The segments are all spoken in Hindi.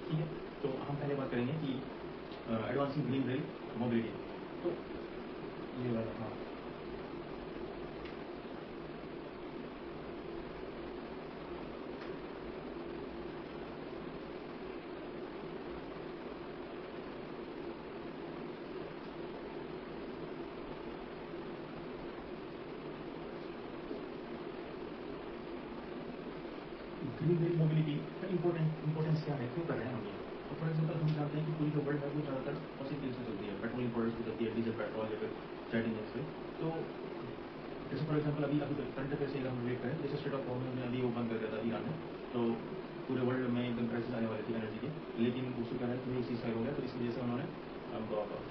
ठीक है, तो हम पहले बात करेंगे कि एडवांसिंग ग्रीन रेल मोबिलिटी। तो ये वाला, हाँ, ग्रीन रेल मोबिलिटी का इंपॉर्टेंस क्या है, क्यों कर रहे हैं हम ये? तो फॉर एग्जांपल हम जानते हैं कि पूरी जो वर्ल्ड है वो ज़्यादातर फॉसिल फ्यूल से चलती है, पेट्रोलियम प्रोडक्ट्स पे चलती है, डीजल, पेट्रोल या फिर जेट इंजन पे। तो जैसे फॉर एग्जांपल अभी करंट अफेयर से हम रिलेट करें, जैसे स्टेट ऑफ हॉर्मोज ने अभी वो बंद कर दिया था ईरान ने, तो पूरे वर्ल्ड में एकदम क्राइसिस आने वाली थी एनर्जी की, लेकिन उसको क्या है कि सीज फायर हो गया, तो इस वजह से उन्होंने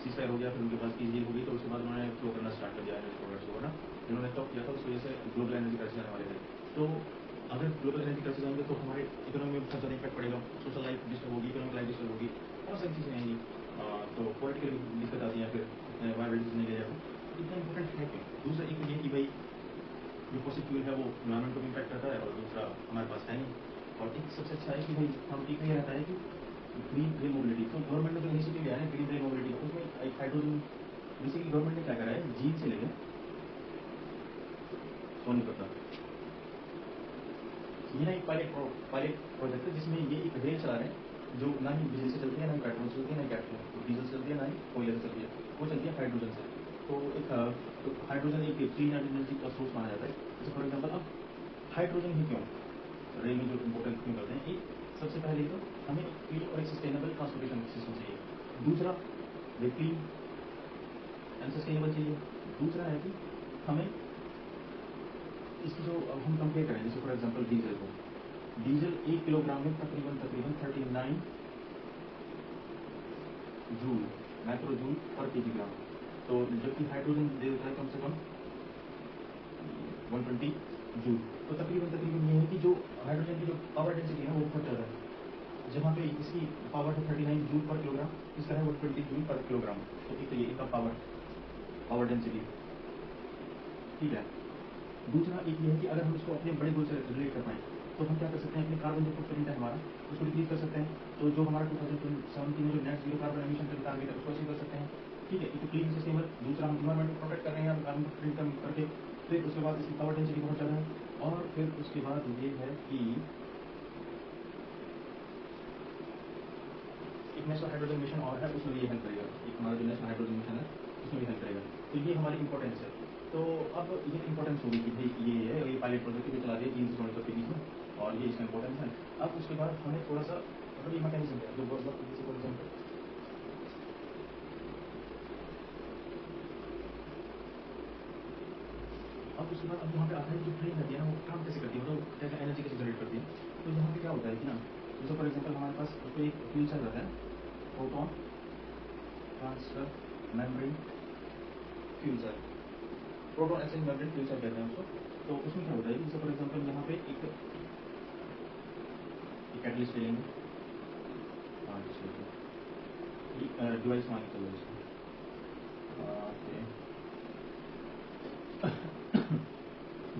सीज फायर हो गया, फिर उनके पास पीस डील हो गई, तो उसके बाद उन्होंने फ्लो करना स्टार्ट कर दिया एनर्जी प्रोडक्ट्स को ना, जिन्होंने स्टॉप किया था, उस वजह से ग्लोबल एनर्जी क्राइसिस आने वाले थे। तो अगर ग्लोबल एनर्जी क्राइसिस आएंगे तो हमारे इकोनॉमी में बहुत ज़्यादा इम्पैक्ट पड़ेगा, सोशल लाइफ डिस्टर्ब होगी, इकोनॉमिक लाइफ डिस्टर्ब होगी, बहुत सारी चीज़ें आएंगी, तो पॉलिटिकल दिक्कत आती है, फिर वायरल डिसीजन नहीं ले जाएगा। इतना इंपॉर्टेंट है क्यों? दूसरा एक ये कि भाई जो फॉसिल फ्यूल है वो एनवायरमेंट को इम्पैक्ट करता है, और दूसरा हमारे पास है नहीं, और एक सबसे अच्छा है कि भाई हम एक ये रहता है कि ग्रीन रेल मोबिलिटी। तो गवर्नमेंट ने जो इनिशिएटिव लिया है ग्रीन रेल मोबिलिटी का, उसमें एक हाइड्रोजन, बेसिकली गवर्नमेंट ने क्या करा है, झील से लेकर सोनीपत तक ये एक पायलट प्रोजेक्ट है, जिसमें ये एक रेल चला रहे हैं जो ना ही बिजली से चलती है, ना ही पेट्रोल से चलती है, ना ही डीजल से चलती है, ना ही कोयले से चलती है, वो चलती है हाइड्रोजन से। तो एक हाइड्रोजन एक क्लीन एनर्जी का सोर्स माना जाता है। जैसे फॉर एग्जाम्पल अब हाइड्रोजन ही क्यों रेल में जो इम्पोर्टेंट क्यों करते हैं, एक सबसे पहले तो हमें क्लीन और एक सस्टेनेबल ट्रांसपोर्टेशन सिस्टम चाहिए, दूसरा क्लीन एंड सस्टेनेबल चाहिए, दूसरा है कि हमें इसकी जो अब हम कंपेयर करें, जैसे फॉर एग्जांपल डीजल को, डीजल 1 किलोग्राम में तकरीबन 39 joule micro joule per KG gram, तो जबकि हाइड्रोजन दे देता है कम से कम 120 जूल। तो तकरीबन ये है कि जो हाइड्रोजन की जो पावर डेंसिटी है वो बहुत ज़्यादा है, जहाँ पे इसकी पावर है 39 जूल पर किलोग्राम, इसका है 120 जूल पर किलोग्राम। तो एक तो ये इसका पावर डेंसिटी, ठीक है। दूसरा एक ये है कि अगर हम इसको अपने बड़े गोल से रिलेट कर पाएँ, तो हम क्या कर सकते हैं, अपने कार्बन जो फुटप्रिंट है हमारा, उसको डिक्रीज कर सकते हैं। तो जो हमारा 2017 में जो नेट जीरो कार्बन एमिशन का टारगेट है उसको अचीव कर सकते हैं, ठीक है। एक क्लीन सस्टेनेबल, दूसरा हम इन्वायरमेंट को प्रोटेक्ट कर रहे हैं कार्बन फुटप्रिंट कम करके, फिर उसके बाद इसकी पावर डेंसिटी बहुत ज़्यादा है, और फिर उसके बाद ये है कि एक नेशनल हाइड्रोजन मिशन और है, उसमें भी ये हेल्प करेगा, एक हमारा जो नेशनल हाइड्रोजन मिशन है उसमें भी हेल्प करेगा। तो ये हमारी इंपॉर्टेंस है। तो अब ये इंपॉर्टेंस होगी कि भाई ये है, ये पायलट प्रोजेक्ट भी चला दिया 3 से सोनीपत के बीच में, और ये इसका इंपॉर्टेंस है। अब उसके बाद हमें थोड़ा सा मतलब ये मैकेनिज्म है जो फॉर एग्जाम्पल, अब उसके बाद अब यहाँ पे आता है कि ट्रेन रहती है ना, वो काम कैसे करती है, मतलब क्या क्या एनर्जी कैसे जनरेट करती है। तो यहाँ पे क्या होता है कि ना, जैसे फॉर एग्जाम्पल हमारे पास उसको एक फ्यूल सेल रहता है, proton transfer membrane fuel cell, proton exchange membrane fuel cell कहते हैं उसको। तो उसमें क्या होता है कि जैसे फॉर एग्जाम्पल यहाँ पे एक कैटलिस्ट ले लेंगे, डिवाइस मान के चलो इसको,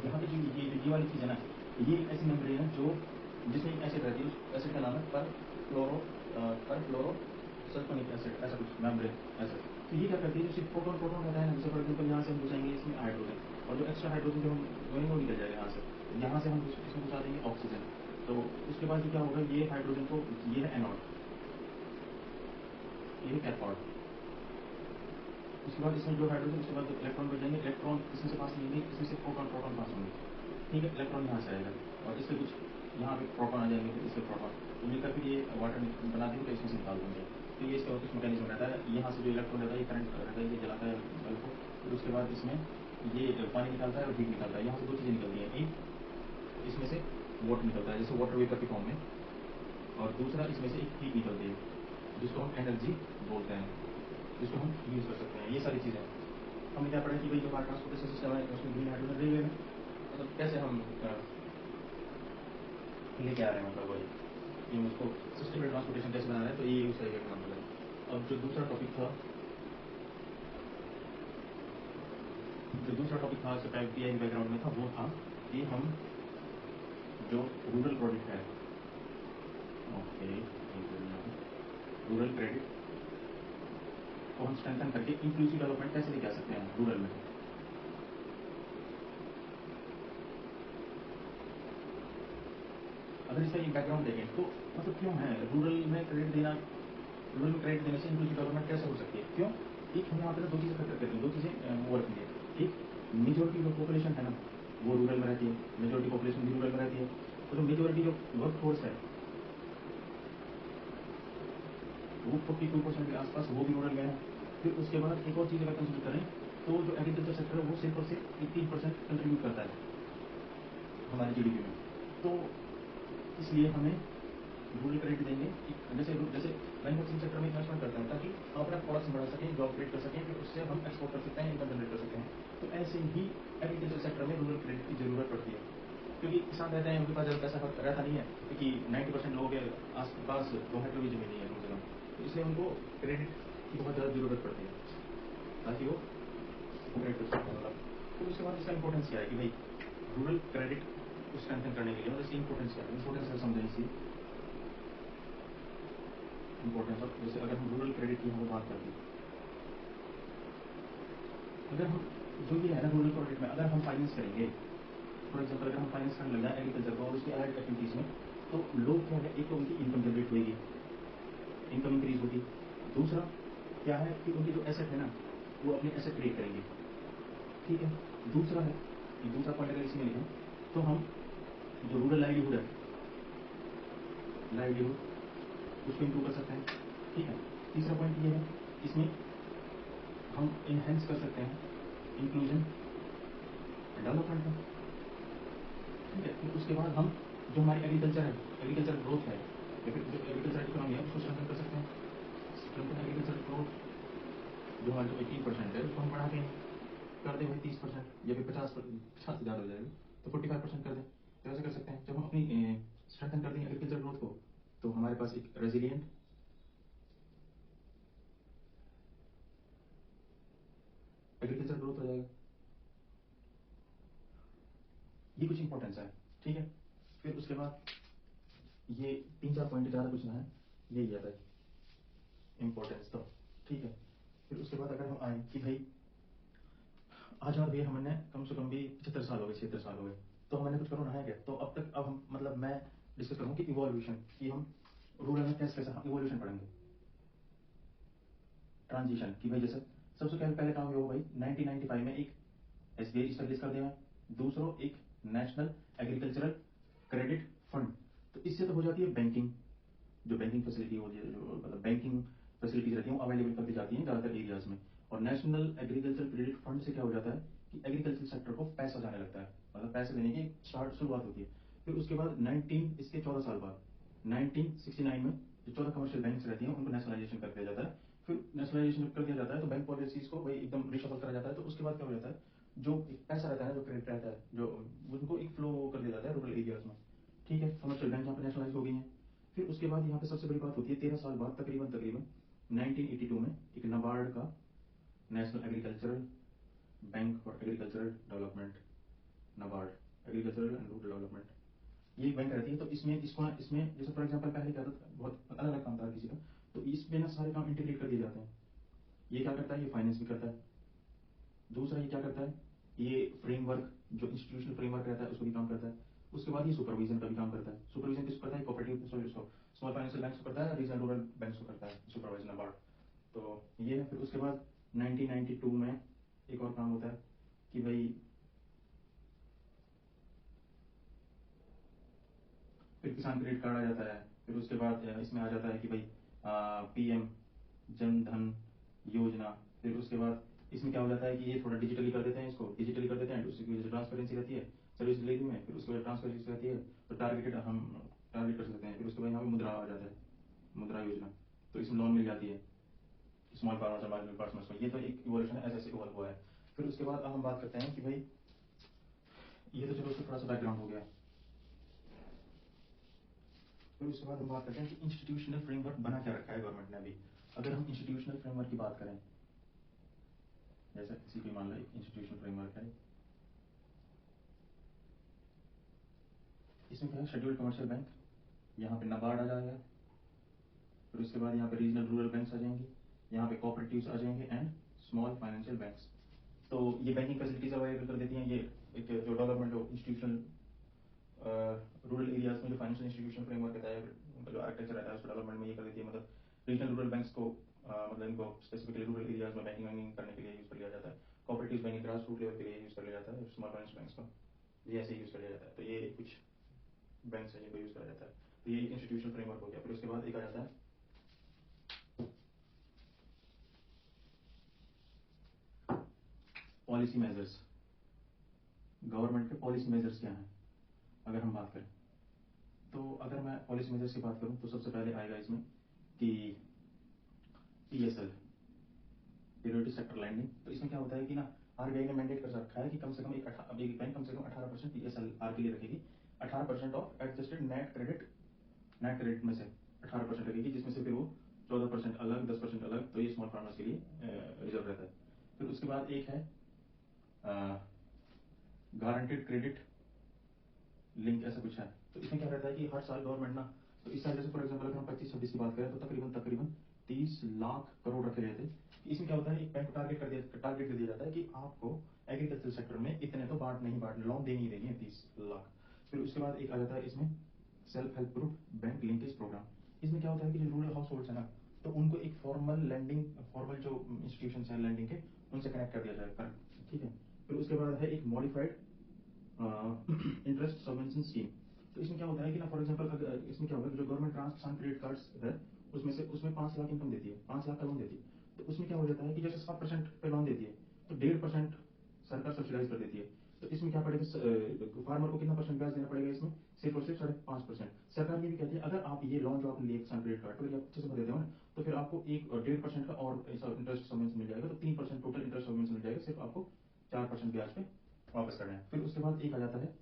यहाँ पे जो ये वाली चीज़ है ना, ये एक ऐसी मेम्ब्रेन है जो जिसमें एक एसिड रहती है, उस एसिड का नाम है पर फ्लोरो सल्फोनिक एसिड, ऐसा कुछ मेम्ब्रेन एसिड। तो ये क्या करती है, जो सिर्फ प्रोटॉन प्रोटॉन रहता है ना, जैसे फॉर एग्जाम्पल यहाँ से हम घुसाएंगे इसमें हाइड्रोजन, और जो एक्स्ट्रा हाइड्रोजन जो हम जोएंगे वो निकल जाएगा यहाँ से हम इसमें घुसा देंगे ऑक्सीजन। तो उसके बाद क्या होगा, ये हाइड्रोजन को, ये है एनोड, ये है कैथोड, उसके बाद इसमें जो हाइड्रोजन, उसके बाद इलेक्ट्रॉन बच जाएंगे, इलेक्ट्रॉन इसमें से पास नहीं होंगे, इसमें से प्रोटॉन पास होंगे, ठीक है। इलेक्ट्रॉन यहाँ से आएगा और इससे कुछ यहाँ पे प्रोटॉन आ जाएंगे, फिर इससे प्रोटॉन तो मिलकर फिर ये वाटर बना देंगे, तो इसमें से निकाल देंगे। तो ये इसका कुछ मैकेनिज्म रहता है, यहाँ से जो इलेक्ट्रॉन रहता है ये करंट रहता है, ये जलाता है बल्ब को, फिर उसके बाद इसमें ये पानी निकलता है और हीट निकलता है। यहाँ से दो चीज़ें निकलती हैं, एक इसमें से वाटर निकलता है जैसे वाटर वेपर के फॉर्म में, और दूसरा इसमें से एक हीट निकलती है जिसको हम एनर्जी बोलते हैं, जिसको हम यूज़ कर सकते हैं। ये सारी चीज़ें हमने क्या पढ़ा कि भाई जो हमारा ट्रांसपोर्टेशन सिस्टम है उसमें ग्रीन हाइड्रोजन रेलवे में मतलब कैसे हम लेके आ रहे हैं, मतलब वही ये उसको सस्टेनेबल ट्रांसपोर्टेशन कैसे बना रहे हैं, तो ये उस तरीके का एग्जाम्पल है। अब जो दूसरा टॉपिक था पीआई बैकग्राउंड में था, वो था कि हम जो रूरल प्रोजेक्ट है, ओके रूरल क्रेडिट को हम स्ट्रेंथन करके इंक्लूसिव डेवलपमेंट कैसे लेके आ सकते हैं रूरल में। अगर इसका ये बैकग्राउंड देखें तो मतलब क्यों है रूरल में क्रेडिट देना, रूरल में क्रेडिट देने से इंक्लूसिव डेवलपमेंट कैसे हो सकती है, क्यों? एक हम यहाँ पे दो चीज़ें करते हैं, दो चीज़ें वो रखेंगे। एक, मेजोरिटी जो पॉपुलेशन है ना वो रूरल में रहती है, मेजोरिटी पॉपुलेशन भी रूरल में रहती है, तो जो मेजोरिटी जो वर्क फोर्स है वो 42% के आसपास वो भी रूरल में है। फिर उसके बाद एक और चीज़ अगर कंसिडर करें तो जो एग्रीकल्चर सेक्टर है वो सिर्फ और सिर्फ 18% कंट्रीब्यूट करता है हमारे जीडीपी में। तो इसलिए हमें रूरल क्रेडिट देंगे, जैसे जैसे मैन्युफैक्चरिंग सेक्टर में इन्वेस्टमेंट करते हैं ताकि हम अपना प्रोडक्ट्स बढ़ा सकें, जॉब क्रिएट कर सकें, फिर उससे हम एक्सपोर्ट कर सकते हैं, इनकम जनरेट कर सकते हैं। तो ऐसे ही एग्रीकल्चर सेक्टर में रूरल क्रेडिट की जरूरत पड़ती है, क्योंकि किसान रहते हैं उनके पास ज़्यादा पैसा रहता नहीं है, क्योंकि 90% लोगों के आसपास 2 हेक्टेयर भी जमीन नहीं है कम से कम, तो इसलिए उनको क्रेडिट की बहुत ज़्यादा ज़रूरत पड़ती है ताकि वो क्रेडिट कर सकते हैं। तो उसके बाद इसका इंपॉर्टेंस क्या है कि भाई रूरल क्रेडिट को स्ट्रेंथन करने के लिए मतलब इसकी इंपॉर्टेंस क्या है, इंपॉर्टेंस अगर समझें इसकी इंपॉर्टेंस ऑफ, जैसे अगर हम रूरल क्रेडिट की हम बात करते हैं, अगर हम जो ये है ना रूरल क्रेडिट में अगर हम फाइनेंस करेंगे, फॉर एग्जाम्पल अगर हम फाइनेंस करने लग जाए एग्रीकल्चर को और उसकी अलग एक्टिविटीज़ में, तो लोग क्या है, एक तो उनकी इनकम जनरेट होगी, इनकम इंक्रीज होगी। दूसरा क्या है कि उनकी जो एसेट है ना वो अपने एसेट क्रिएट करेंगे, ठीक है। दूसरा है कि दूसरा पॉइंट अगर इसमें लिखें तो हम जो रूरल लाइवलीहुड है, लाइवलीहुड उसको इम्प्रूव कर सकते हैं, ठीक है। तीसरा पॉइंट ये है इसमें हम इनहेंस कर सकते हैं इंक्लूजन डेवलपमेंट में, ठीक है। फिर उसके बाद हम जो हमारी एग्रीकल्चर है, एग्रीकल्चर ग्रोथ है या फिर जो एग्रीकल्चर इकोनॉमी है उसको स्ट्रेंथन कर सकते हैं। स्ट्रेंथन एग्रीकल्चर ग्रोथ जो हमारा जो 18% है उसको हम बढ़ा के कर दें भाई 30% या फिर 50% से ज़्यादा हो जाएगा तो 45% कर दें, तो ऐसा कर सकते हैं। जब हम अपनी स्ट्रेंथन कर देंगे एग्रीकल्चर ग्रोथ को तो हमारे पास एक रेजिलियंट एग्रीकल्चर ग्रोथ हो जाएगा। ये कुछ इंपॉर्टेंस है, ठीक है। फिर उसके बाद ये 3-4 पॉइंट ज़्यादा कुछ ना है, ये याद है इंपॉर्टेंस तो, ठीक है। फिर उसके बाद अगर हम आए कि भाई आज़ाद हुए हमने कम से कम भी 75 साल हो गए, 76 साल हो गए, तो हमने कुछ करना है क्या, तो अब तक अब हम मतलब मैं डिस्कस करूँ कि इवोल्यूशन कि हम रूरल में कैसे कैसे हम इवोल्यूशन पढ़ेंगे, ट्रांजिशन की भाई जैसे सबसे पहले काम हुआ भाई 1995 में एक एसबीआई स्टैब्लिश कर दिया, दूसरा एक नेशनल एग्रीकल्चरल क्रेडिट फंड, तो इससे तो हो जाती है बैंकिंग, जो बैंकिंग फैसिलिटी होती है, जो मतलब बैंकिंग फैसिलिटीज रहती हैं वो अवेलेबल कर दी जाती हैं ज़्यादातर एरियाज में। और नेशनल एग्रीकल्चर क्रेडिट फंड से क्या हो जाता है कि एग्रीकल्चर सेक्टर को पैसा जाने लगता है, मतलब पैसे देने की शुरुआत होती है। फिर उसके बाद 14 साल बाद 1969 में जो 14 कमर्शियल बैंक्स रहती हैं उनको नेशनलाइजेशन कर दिया जाता है। फिर नेशनलाइजेशन कर दिया जाता है तो बैंक पॉलिसीज को वही एकदम रिशफल करा जाता है, तो उसके बाद क्या हो जाता है जो एक पैसा रहता है जो क्रेडिट रहता है जो उनको एक फ्लो कर दिया जाता है रूरल एरियाज में, ठीक है। कमर्शियल बैंक यहाँ पर नेशनलाइज हो गई हैं। फिर उसके बाद यहाँ पे सबसे बड़ी बात होती है 13 साल बाद तकरीबन 1982 में एक नाबार्ड का national agricultural bank for agricultural development, NABARD agricultural and rural development, ये एक बैंक रहती है। तो इसमें इसको इसमें जैसे फॉर एग्जांपल पहले क्या था, बहुत अलग अलग काम था किसी का, तो इसमें ना सारे काम इंटीग्रेट कर दिए जाते हैं। ये क्या करता है, ये फाइनेंस भी करता है। दूसरा ये क्या करता है, ये फ्रेमवर्क जो इंस्टीट्यूशनल फ्रेमवर्क रहता है उसको भी काम करता है। उसके बाद ये सुपरविजन का भी काम करता है। सुपरविजन किसको करता है, कोऑपरेटिव स्मॉल फाइनेंशियल बैंक्स को करता है, रीजनल रूरल बैंक्स को करता है सुपरवाइजन अवार्ड। तो ये है। फिर उसके बाद 1992 में एक और काम होता है कि भाई फिर किसान क्रेडिट कार्ड आ जाता है। फिर उसके बाद इसमें आ जाता है कि भाई पीएम जन धन योजना। फिर उसके बाद इसमें क्या हो जाता है कि ये थोड़ा डिजिटली कर देते हैं, इसको डिजिटली कर देते हैं, उसकी वजह से ट्रांसपेरेंसी रहती है सर्विस डिलीवरी में। फिर उसके बाद ट्रांसपेरेंसी रहती है तो टारगेटेड हम टारगेट कर सकते हैं। फिर उसके बाद यहाँ पे मुद्रा आ जाता है, मुद्रा योजना, तो इसमें लोन मिल जाती है स्मॉल फार्मर्स और माइक्रो फार्मर्स को। ये तो एक इवोल्यूशन है, ऐसे ऐसे इवॉल्व हुआ है। फिर उसके बाद अब हम बात करते हैं कि भाई ये तो चलो उसका थोड़ा सा बैकग्राउंड हो गया। फिर उसके बाद हम बात करते हैं कि इंस्टीट्यूशनल फ्रेमवर्क बना क्या रखा है गवर्नमेंट ने अभी। अगर हम इंस्टीट्यूशनल फ्रेमवर्क की बात करें, जैसे किसी को मान लो एक इंस्टीट्यूशनल फ्रेमवर्क है, इसमें क्या है शेड्यूल्ड कमर्शियल बैंक, यहाँ पे नाबार्ड आ जाएगा। फिर उसके बाद यहाँ पे रीजनल रूरल बैंक्स आ जाएंगे, यहाँ पे कोऑपरेटिव्स आ जाएंगे एंड स्मॉल फाइनेंशियल बैंक्स। तो ये बैंकिंग फैसिलिटीज अवेलेबल कर देती हैं। ये एक जो डेवलपमेंट जो इंस्टीट्यूशनल रूरल एरियाज में जो फाइनेंशियल इंस्टीट्यूशन फ्रेमवर्क रहता है, उनका जो आर्किटेक्चर रहता है उसको डेवलपमेंट में ये कर देती है। मतलब रीजनल रूरल बैंक्स को मतलब इनको स्पेसिफिकली रूरल एरियाज में बैंकिंग वैंकिंग करने के लिए यूज कर लिया जाता है। Cooperative banking grass root level के लिए यूज कर लिया जाता है। स्मॉल फाइनेंस बैंक्स को ये ऐसे यूज कर लिया जाता है। तो ये कुछ बैंक्स है जिनको यूज करा जाता है। तो ये एक इंस्टीट्यूशनल फ्रेमवर्क हो गया। फिर उसके बाद एक आ जाता है पॉलिसी मेजर्स। गवर्नमेंट के पॉलिसी मेजर्स क्या हैं अगर हम बात करें, तो अगर मैं पॉलिसी मेजर्स की बात करूं तो सबसे पहले आएगा इसमें कि पीएसएल, प्रियोरिटी सेक्टर लैंडिंग। तो इसमें क्या होता है कि ना आरबीआई ने मैंडेट कर रखा है कि कम से कम एक बैंक कम से कम 18% पीएसएलआर के लिए रखेगी। 18% ऑफ एडजस्टेड नेट क्रेडिट में से 18% रखेगी, जिसमें से फिर वो 14% अलग, 10% अलग। तो ये स्मॉल फार्मर्स के लिए रिजर्व रहता है। फिर उसके बाद एक है गारंटेड क्रेडिट लिंक, ऐसा कुछ है। तो इसमें क्या रहता है कि हर साल गवर्नमेंट ना, तो इस साल जैसे फॉर एग्जांपल अगर हम 25-26 की बात करें तो तकरीबन 30 लाख करोड़ रखे गए थे। इसमें क्या होता है, एक बैंक को टारगेट दे दिया जाता है कि आपको एग्रीकल्चर सेक्टर में इतने तो बांटने लोन देनी ही देनी है 30 लाख। फिर उसके बाद एक आ जाता है इसमें self help group bank linkage programme. इसमें क्या होता है कि जो रूरल हाउस होल्ड्स है ना, तो उनको एक फॉर्मल जो इंस्टीट्यूशन है लैंडिंग के, उनसे कनेक्ट कर दिया जाएगा। ठीक है। फिर उसके बाद है एक मॉडिफाइड इंटरेस्ट सबवेंशन स्कीम। तो इसमें क्या होता है कि ना फॉर एग्जांपल अगर इसमें क्या होगा, जो गवर्नमेंट किसान क्रेडिट कार्ड्स है उसमें 5 लाख इनकम देती है, 5 लाख का लोन देती है। तो उसमें क्या हो जाता है कि जैसे 7% पे लोन देती है तो 1.5% सरकार सब्सिडाइज कर देती है। तो इसमें क्या पड़ेगा, फार्मर को कितना परसेंट ब्याज देना पड़ेगा इसमें, सिर्फ और सिर्फ 5.5%। सरकार ये भी कहती है अगर आप ये लोन जो आपने लिए किसान क्रेडिट कार्ड पर अच्छे से भर देते हो ना, तो फिर आपको 1.5% का और इंटरेस्ट सबवेंशन मिल जाएगा। तो 3% टोटल इंटरेस्ट सबवेंशन मिल जाएगा, सिर्फ आपको 4% ब्याज पे वापस करना है। फिर उसके बाद एक आ जाता है,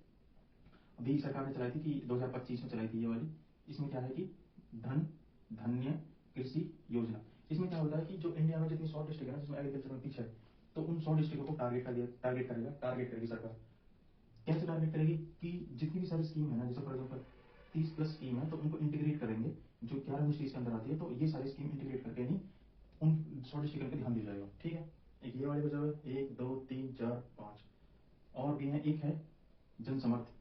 अभी सरकार ने चलाई थी कि 2025 में चलाई थी ये वाली। इसमें क्या है कि धन्य कृषि योजना। इसमें क्या होता है कि जो इंडिया में जितनी 100 डिस्ट्रिक्ट है ना जिसमें एग्रीकल्चर में पीछे है, तो उन 100 डिस्ट्रिक्टों को टारगेट करेगी सरकार। कैसे टारगेट करेगी कि जितनी भी सारी स्कीम है ना, जैसे फॉर एग्जाम्पल 30+ स्कीम है तो उनको इंटीग्रेट करेंगे, जो 11 मिनिस्ट्रीज के अंदर आती है। तो ये सारी स्कीम इंटीग्रेट करके नहीं उन 100 डिस्ट्रिक्ट पे ध्यान दिया जाएगा। ठीक है। एक ये वाले बचा हुआ है, 1 2 3 4 5 और भी है। एक है जनसमर्थ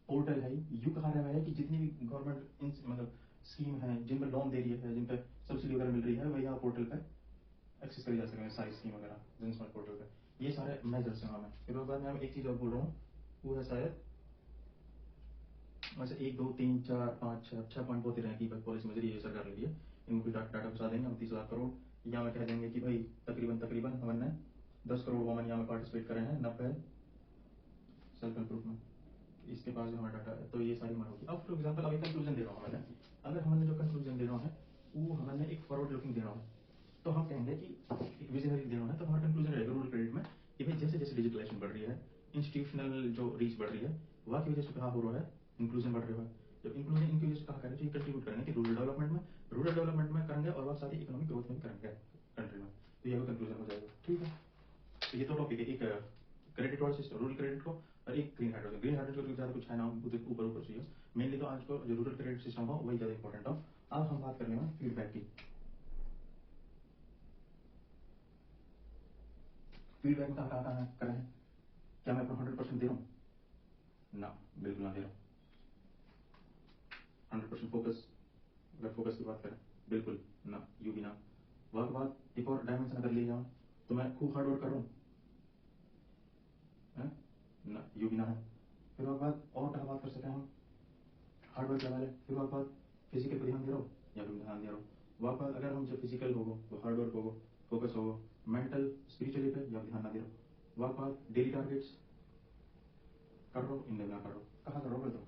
पोर्टल है। यू कहा रहा है कि जितनी भी गवर्नमेंट मतलब स्कीम है जिन पर लोन दे रही है, जिन पर सब्सिडी वगैरह मिल रही है, वह यहाँ पोर्टल पर एक्सेस करी जा सके सारी स्कीम वगैरह जनसमर्थ पोर्टल पर। ये सारे मेजर्स हैं हमें। फिर उसके बाद मैं एक चीज और बोल रहा हूँ, वो है शायद वैसे 1 2 3 4 5 6 पॉइंट होते रहे कि पॉलिसी मेजर ये सरकार ले रही है। इनको डाटा घुसा देंगे हम 30 लाख करोड़। यहाँ में कह देंगे कि भाई तकरीबन हमने 10 करोड़ वोमन यहाँ में पार्टिसिपेट करे हैं, 90 सेल्फ हेल्प ग्रुप में, इसके पास जो हमारा डाटा है। तो ये सारी हमारी होगी। अब फॉर एग्जाम्पल अभी कंक्लूजन दे रहा हूँ मैंने, अगर हमने जो कंक्लूजन देना है वो हमें एक फॉरवर्ड लुकिंग देना है, तो हम कहेंगे कि एक विजनरी देना है। तो हमारा कंक्लूजन रहेगा रूरल क्रेडिट में कि भाई जैसे जैसे डिजिटलाइजेशन बढ़ रही है, इंस्टीट्यूशनल जो रीच बढ़ रही है, वह की वजह से कहा हो रहा है इंक्लूजन बढ़ रहा है। जब इंक्लूजन इनकी वजह से कहा करें तो कंट्रीब्यूट करेंगे कि रूरल डेवलपमेंट में करेंगे और वह साथ ही इकोनॉमिक ग्रोथ में भी करेंगे कंट्री में। तो यह कंक्लूजन हो जाएगा। ठीक है। तो ये दो टॉपिक है, एक क्रेडिट वाला सिस्टम रूरल क्रेडिट को, और एक ग्रीन हाइड्रोजन। ग्रीन हाइड्रोजन को ज्यादा कुछ है ना, ऊपर चाहिए। मेनली तो आज को जो रूरल क्रेडिट सिस्टम हो वही ज्यादा इंपॉर्टेंट हो। अब हम बात कर लेंगे फीडबैक की। फीडबैक में कहाँ करें, क्या मैं अपना 100% दे रहा हूँ? ना, बिल्कुल ना दे रहा हूँ। 100% फोकस, अगर फोकस की बात करें, बिल्कुल ना, यू भी ना। वह बात एक और डायमेंशन अगर ले जाऊं तो मैं खूब हार्डवर्क कर रहा हूँ, ना, यू भी ना है। फिर वह बात और कहा बात कर सकते हैं हम, हार्डवर्क लगा ले। फिर वह बात फिजिकल पर ध्यान दे रहा हूँ या फिर ध्यान दे रहा हूँ। वह बात अगर हम जब फिजिकल होगा तो हार्डवर्क होगा, फोकस होगा, मेंटल स्पिरिचुअली पे या ध्यान ना दे रहा हूँ। वह बात डेली टारगेट्स कर रहा हूँ, इनमें ना कर रहा हूँ, कहाँ कर रहा हूँ? तो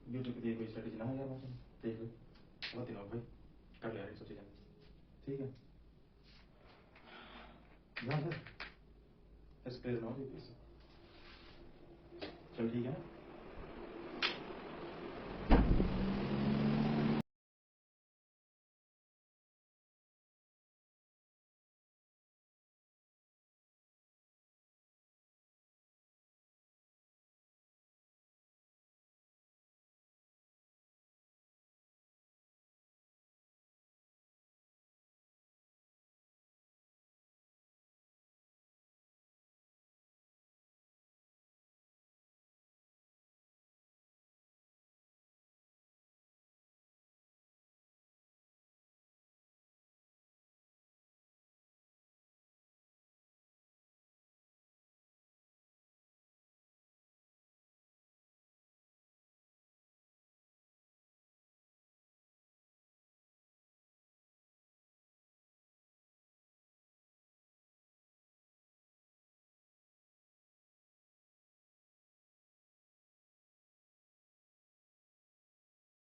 यूट्यूब पे दिए कोई स्ट्रेटेजी ना है यार, मुझे देख ले, बहुत दिनों भाई कर ले यार इन सब चीजें। ठीक है, ध्यान दे, एक्सप्लेन ना हो। चल ठीक है।